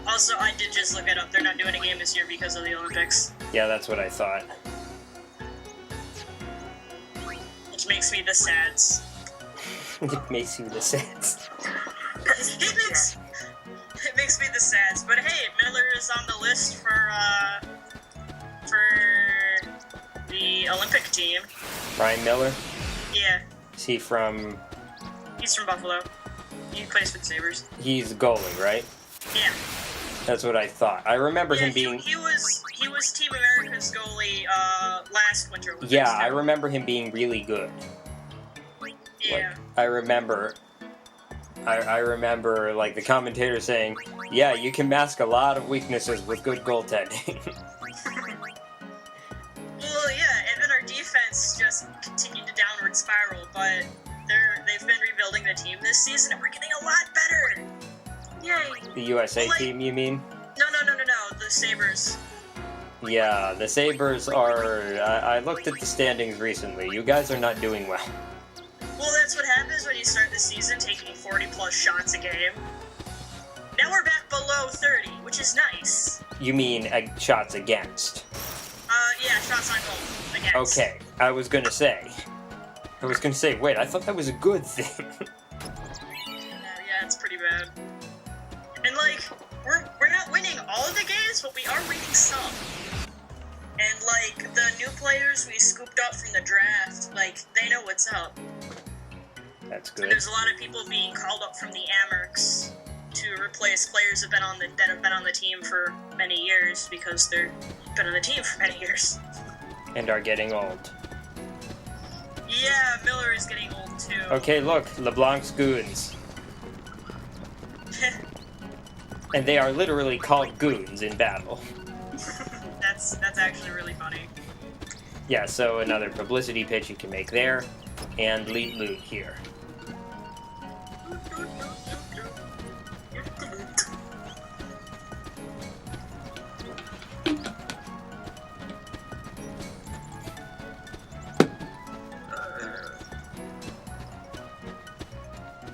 Also, I did just look it up. They're not doing a game this year because of the Olympics. Yeah, that's what I thought. Which makes me the sads. It makes you the sense. It makes me the sads. But hey, Miller is on the list for the Olympic team. Ryan Miller? Yeah. Is he from... He's from Buffalo. He plays for the Sabres. He's the goalie, right? Yeah. That's what I thought. I remember him being... He was Team America's goalie last Winter Olympics. Yeah, I remember him being really good. Yeah. Like, I remember, like, the commentator saying, yeah, you can mask a lot of weaknesses with good goaltending. Well, yeah, and then our defense just continued to downward spiral, but they've been rebuilding the team this season, and we're getting a lot better! Yay! The USA team, you mean? No, the Sabres. Yeah, the Sabres are... I looked at the standings recently. You guys are not doing well. Well, that's what happens when you start the season taking 40-plus shots a game. Now we're back below 30, which is nice. You mean shots against? Yeah, shots on goal. Against. Okay, I was gonna say, wait, I thought that was a good thing. Yeah, it's pretty bad. And, like, we're not winning all of the games, but we are winning some. And, like, the new players we scooped up from the draft, like, they know what's up. That's good. And there's a lot of people being called up from the Amerks to replace players that have been on the team for many years because they've been on the team for many years. And are getting old. Yeah, Miller is getting old too. Okay, look, LeBlanc's goons. And they are literally called goons in battle. That's actually really funny. Yeah, so another publicity pitch you can make there, and loot here.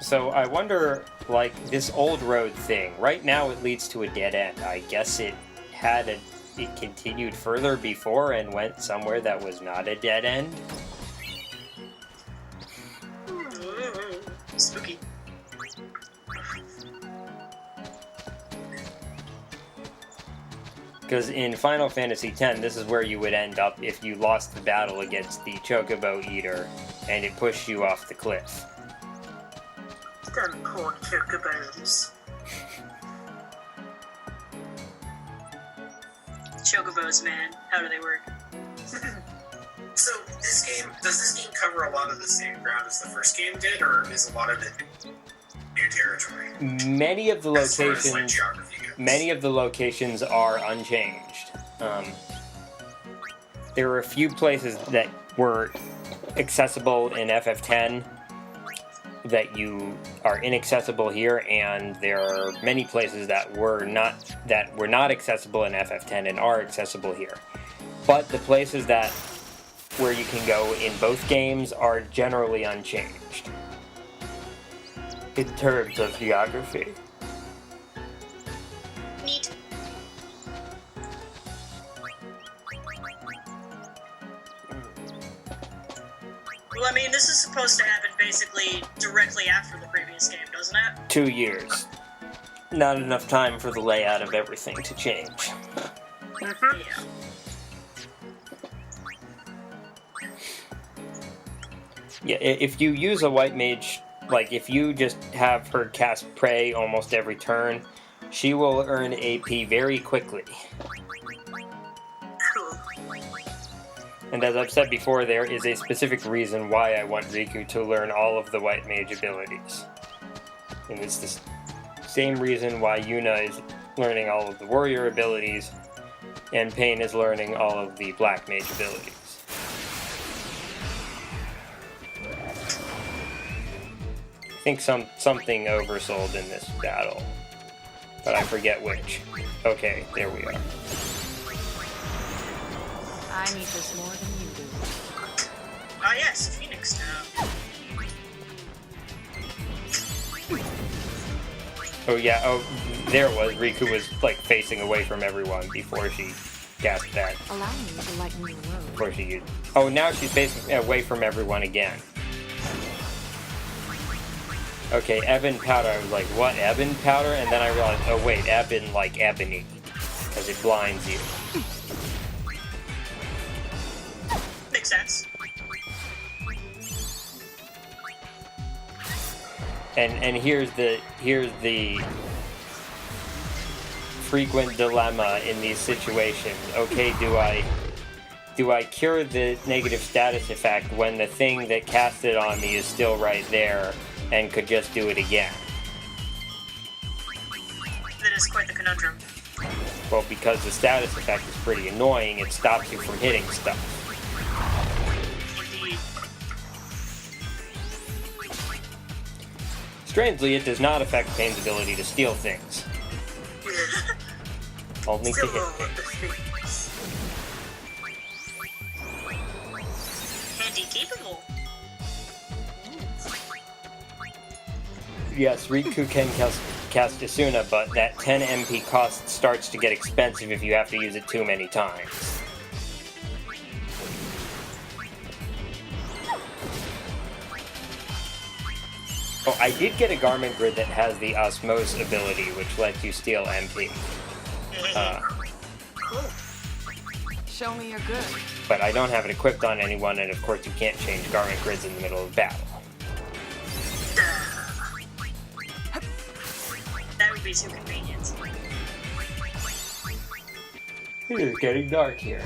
So I wonder, like, this old road thing, right now it leads to a dead end. I guess it continued further before and went somewhere that was not a dead end? Spooky. Because in Final Fantasy X, this is where you would end up if you lost the battle against the Chocobo Eater and it pushed you off the cliff. Them poor chocobos. Chocobos, man. How do they work? So, does this game cover a lot of the same ground as the first game did, or is a lot of it new territory? Many of the As far locations, as, like, geography goes? many of the locations are unchanged. There were a few places that were accessible in FF10 that you are inaccessible here, and there are many places that were not accessible in FF10 and are accessible here. But the places where you can go in both games are generally unchanged in terms of geography. Neat. Well, I mean, this is supposed to happen basically directly after the previous game, doesn't it? 2 years. Not enough time for the layout of everything to change. Yeah. Yeah, if you use a white mage, like if you just have her cast Prey almost every turn, she will earn AP very quickly. Cool. And as I've said before, there is a specific reason why I want Riku to learn all of the white mage abilities. And it's the same reason why Yuna is learning all of the warrior abilities, and Pain is learning all of the black mage abilities. I think something oversold in this battle, but I forget which. Okay, there we are. I need this more than you do. Ah, yes, Phoenix Town. Oh yeah, oh, there it was. Riku was, like, facing away from everyone before she cast that. Allow me to lighten your load. Before she used... Oh, now she's facing away from everyone again. Okay, ebon powder. I was like, what, ebon powder? And then I realized, oh wait, ebon like ebony. Because it blinds you. Makes sense. And here's the frequent dilemma in these situations. Okay, do I cure the negative status effect when the thing that cast it on me is still right there and could just do it again? That is quite the conundrum. Well, because the status effect is pretty annoying, it stops you from hitting stuff. Indeed. Strangely, it does not affect Pain's ability to steal things. Only to hit things. Handy capable. Yes, Riku can cast Asuna, but that 10 MP cost starts to get expensive if you have to use it too many times. Oh, I did get a garment grid that has the Osmose ability, which lets you steal MP. Cool. Show me you're good. But I don't have it equipped on anyone, and of course you can't change garment grids in the middle of battle. That would be too convenient. It is getting dark here.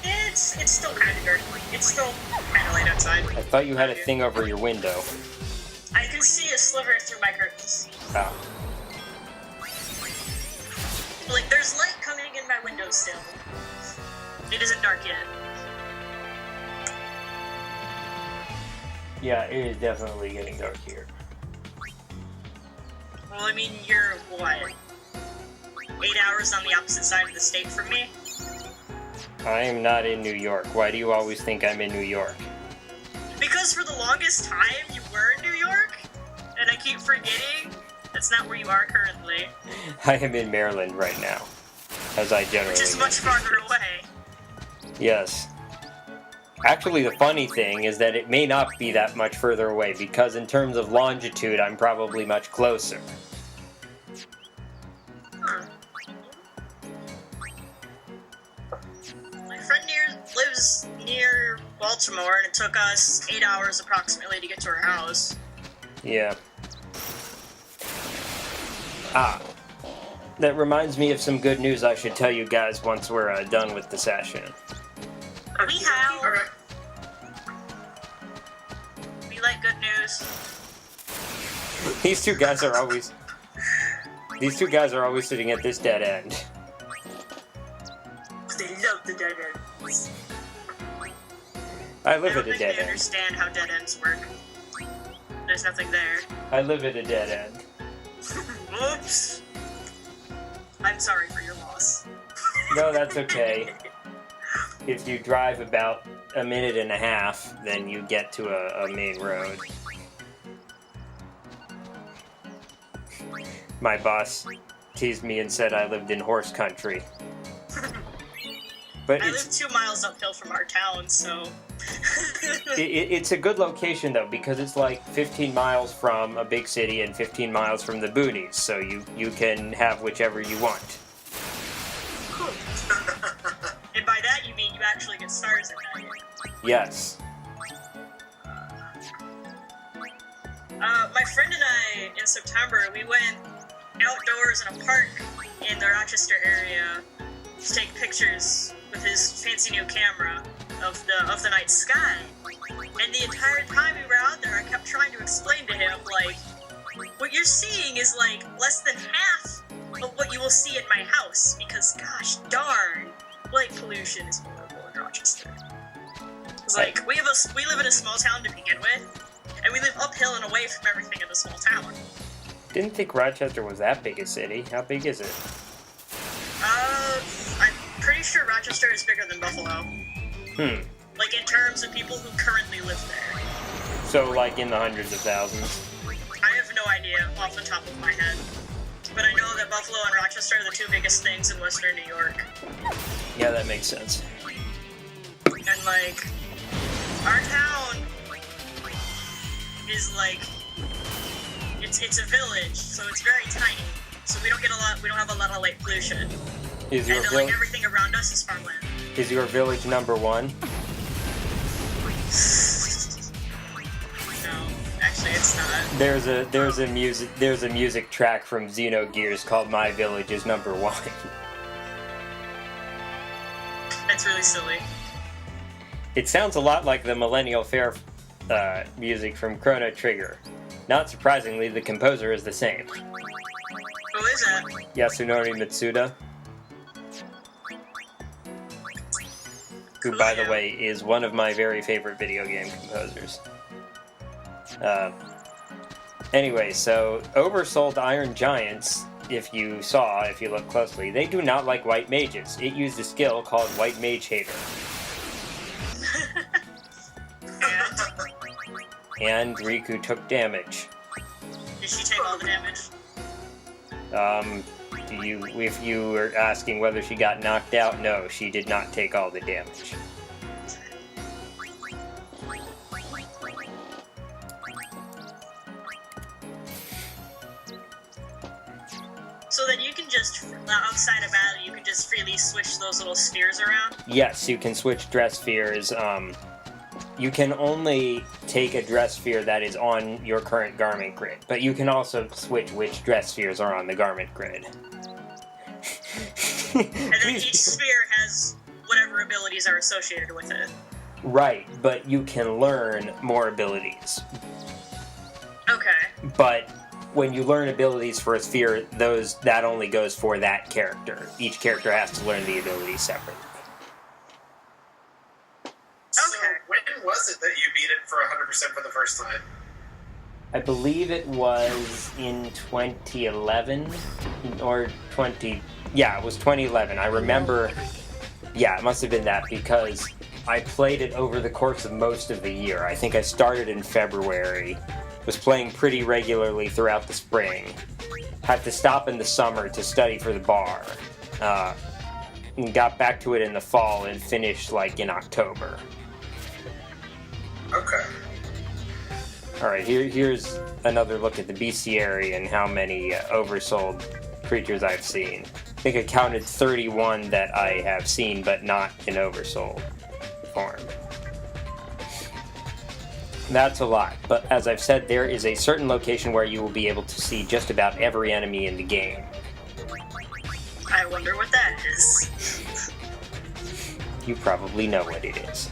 It's still kind of dark. It's still kind of late outside. I thought you had a thing over your window. I can see a sliver through my curtains. Ah. Like, there's light coming in my window still. It isn't dark yet. Yeah, it is definitely getting dark here. Well, I mean, you're, what, 8 hours on the opposite side of the state from me? I am not in New York. Why do you always think I'm in New York? Because for the longest time, you were in New York, and I keep forgetting that's not where you are currently. I am in Maryland right now, as I generally Which is am. much farther away. Yes. Actually, the funny thing is that it may not be that much further away, because in terms of longitude, I'm probably much closer. My friend lives near Baltimore, and it took us 8 hours approximately to get to her house. Yeah. Ah. That reminds me of some good news I should tell you guys once we're done with the session. We have. Okay. We like good news. These two guys are always sitting at this dead end. They love the dead ends. I I live don't at a think dead they end. understand how dead ends work. There's nothing there. I live at a dead end. Oops. I'm sorry for your loss. No, that's okay. If you drive about a minute and a half, then you get to a main road. My boss teased me and said I lived in horse country. But I live 2 miles uphill from our town, so... it's a good location though, because it's like 15 miles from a big city and 15 miles from the boonies, so you can have whichever you want. Cool. And by that you mean you actually get stars at night. Yes. My friend and I, in September, we went outdoors in a park in the Rochester area to take pictures with his fancy new camera of the night sky. And the entire time we were out there, I kept trying to explain to him, like, what you're seeing is, like, less than half of what you will see in my house, because, gosh darn, light pollution is horrible in Rochester. It's like, we live in a small town to begin with, and we live uphill and away from everything in the small town. Didn't think Rochester was that big a city. How big is it? I'm pretty sure Rochester is bigger than Buffalo. Like, in terms of people who currently live there. So, like in the hundreds of thousands? I have no idea off the top of my head. But I know that Buffalo and Rochester are the two biggest things in Western New York. Yeah, that makes sense. And, like, our town is, like, it's a village, so it's very tiny. So we don't have a lot of light pollution. Is your And, like, village everything around us is farmland. is your village number 1? No, actually it's not. There's a music track from Xenogears called "My Village is Number 1." That's really silly. It sounds a lot like the Millennial Fair music from Chrono Trigger. Not surprisingly, the composer is the same. Who is that? Yasunori Mitsuda, who, by the way, is one of my very favorite video game composers. Anyway, so Oversouled Iron Giants, if you look closely, they do not like white mages. It used a skill called White Mage Hater. And Riku took damage. Did she take all the damage? If you were asking whether she got knocked out, no, she did not take all the damage. So then you can just, outside of battle, you can just freely switch those little spheres around? Yes, you can switch Dresspheres. You can only take a Dressphere that is on your current garment grid, but you can also switch which Dresspheres are on the garment grid. And then each sphere has whatever abilities are associated with it. Right, but you can learn more abilities. Okay. But when you learn abilities for a sphere, that only goes for that character. Each character has to learn the abilities separately. So Okay. when was it that you beat it for 100% for the first time? I believe it was in 2011 or 20. Yeah, it was 2011. I remember. Yeah, it must have been that because I played it over the course of most of the year. I think I started in February, was playing pretty regularly throughout the spring, had to stop in the summer to study for the bar, and got back to it in the fall and finished like in October. Okay. Alright, here's another look at the bestiary and how many oversouled creatures I've seen. I think I counted 31 that I have seen, but not in oversouled form. That's a lot, but as I've said, there is a certain location where you will be able to see just about every enemy in the game. I wonder what that is. You probably know what it is.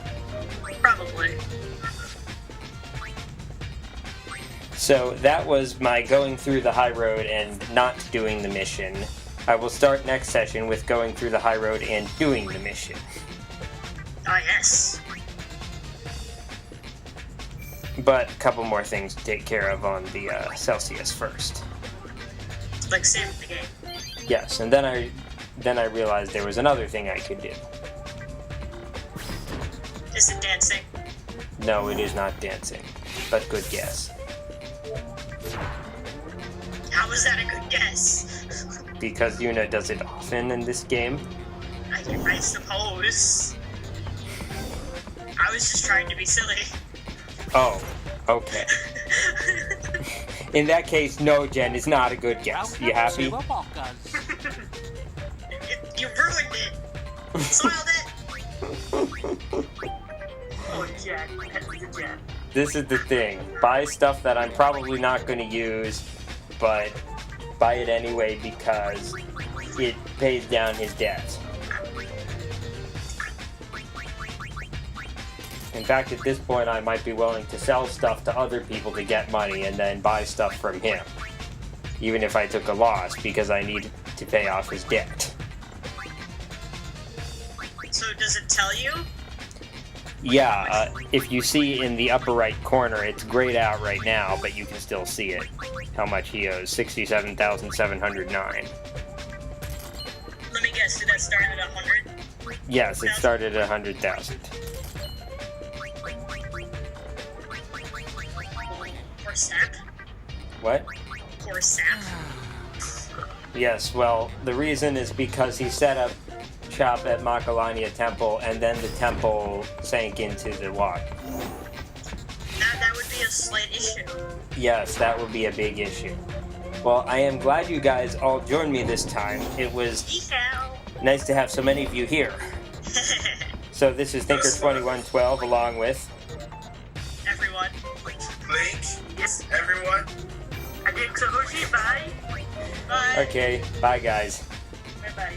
Probably. So that was my going through the high road and not doing the mission. I will start next session with going through the high road and doing the mission. Ah, yes. But a couple more things to take care of on the Celsius first. Like saving the game. Yes, and then I realized there was another thing I could do. Is it dancing? No, it is not dancing, but good guess. How was that a good guess? Because Yuna does it often in this game. I suppose. I was just trying to be silly. Oh, okay. In that case, no, Jen, it's not a good guess. You happy? You ruined it! Soiled it! Oh, Jack. Jack. This is the thing. Buy stuff that I'm probably not going to use, but buy it anyway because it pays down his debt. In fact, at this point, I might be willing to sell stuff to other people to get money and then buy stuff from him. Even if I took a loss, because I need to pay off his debt. So does it tell you? Yeah, if you see in the upper right corner, it's grayed out right now, but you can still see it. How much he owes, 67,709. Let me guess, did that start at 100? Yes, it started at 100,000. Or snap? What? Poor sap. Yes, well, the reason is because he set up shop at Makalania Temple, and then the temple sank into the water. That would be a slight issue. Yes, that would be a big issue. Well, I am glad you guys all joined me this time. It was Yeehaw. nice to have so many of you here. So this is Thinker2112 along with... Everyone. Blinkk, Yes. everyone. AnniexoHoshi, bye. Bye. Okay, bye guys. Bye-bye.